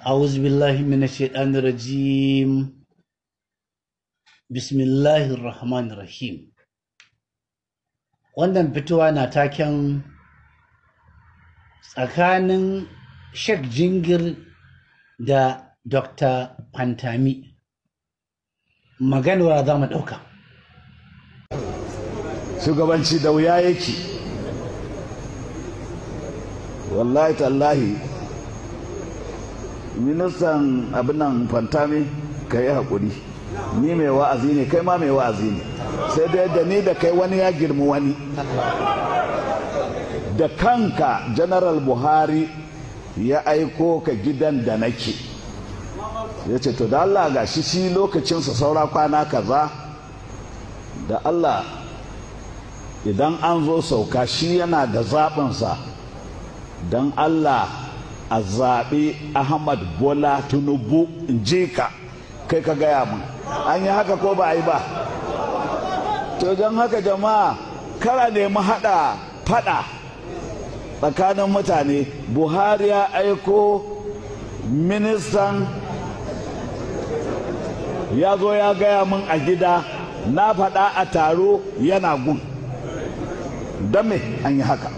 أعوذ بالله من الشيطان الرجيم بسم الله الرحمن الرحيم. Wannan fitowa na taken tsakanin Sheikh Jingir da Dr. Fantami. Maganar za mu ɗauka. Shugabanci da wuya yake. Wallahi tallahi ministan abinan Fantami ka yi haƙuri, ni mai wa'azi ne kai ma mai wa'azi ne, sai da yadda ni da kai wani ya girmi wani. Da kanka General Buhari ya aiko ka gidan da nake, ya ce to da Allah ga shi lokacinsa saura kwana kaza, da Allah idan an zo sauka shi yana da zaɓinsa, don Allah a zaɓi Ahmad Bola Tinubu in ji ka, kai ka gaya min an yi haka ko ba a yi ba. To don haka jama'a kara nemi haɗa faɗa tsakanin mutane. Buhari ya aiko ministan ya zo ya gaya min a gida, na faɗa a taro yana gun, don me an yi haka?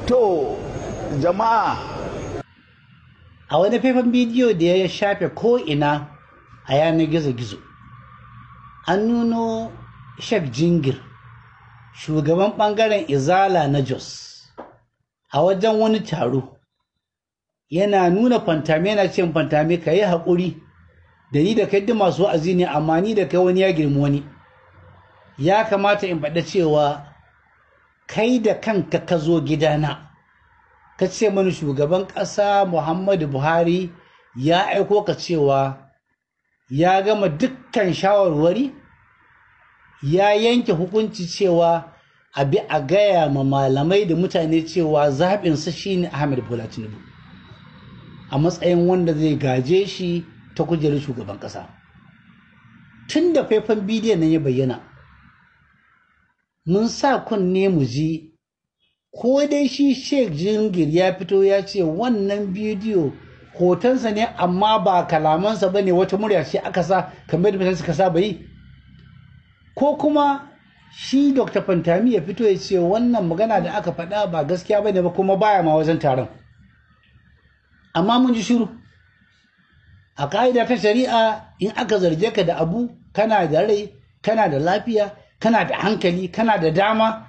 To jama'a, a wani faifan bidiyo da ya shafe ko'ina a yanar gizo-gizo, an nuno Sheikh Jingir, shugaban ɓangaren Izala na Jos, a wajen wani taro yana nuna Fantami, yana ce Fantami ka yi haƙuri da ni da kai duk masu wa'azi ne, amma ni da kai wani ya girmi wani. Ya kamata in faɗa cewa kai da kanka ka zo gidana ka ce mani shugaban ƙasa Muhammadu Buhari ya aiko ka cewa ya gama dukkan shawarwari, ya yanke hukunci cewa abi a gaya ma malamai da mutane cewa zaɓinsa shine Ahmed Bola Tinubu a matsayin wanda zai gaje shi ta kujerar shugaban ƙasa. Tun da faifan bidiyon nan ya bayyana, mun sa kunne mu ji ko dai shi Sheikh Jingir ya fito ya ce wannan bidiyo hotonsa ne amma ba kalamansa ba ne, wata murya ce aka sa kamar da mutane suka saba yi, ko kuma shi Dr. Fantami ya fito ya ce wannan magana da aka faɗa ba gaskiya ba ne ba, kuma baya ma wajen taron. Amma mun ji shiru. A ƙa'ida ta shari'a, in aka zarge ka da abu, kana da rai, kana da lafiya, kana da hankali, kana da dama,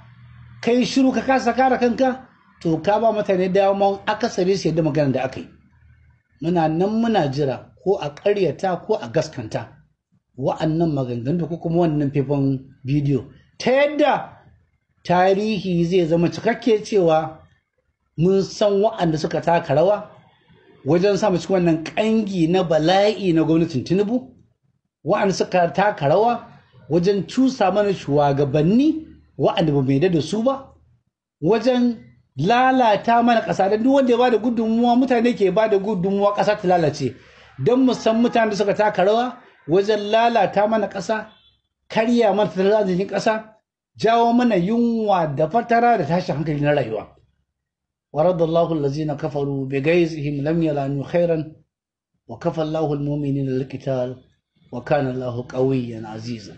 kai shiru ka kasa kare kanka, to ka ba mutane daman akasari su yadda magana da aka yi. Muna nan muna jira ko a ƙaryata ko a gaskanta wa'annan maganganu ko kuma wannan faifan bidiyo, ta yadda tarihi zai zama cikakke cewa mun san wa'anda suka taka rawa wajen samu cikin wannan ƙangi na bala'i na gwamnatin Tinubu, wa'anda suka taka rawa wajen cusa mana shugabanni wa'anda ba mai da su ba, wajen lalata mana ƙasa. Da duk wanda ya bada gudunmuwa, mutane ke bada gudunmuwa ƙasa ta lalace, don mu san mutane da suka taka rawa wajen lalata mana ƙasa, karya mana tattalin arzikin ƙasa, jawo mana yunwa da fatara da tashin hankali na rayuwa. waradallahu allazina kafaru bi ghaizihim lam yalanu khairan wa kafa Allahu al-mu'minina al-qital wa kana Allahu qawiyyan azizan.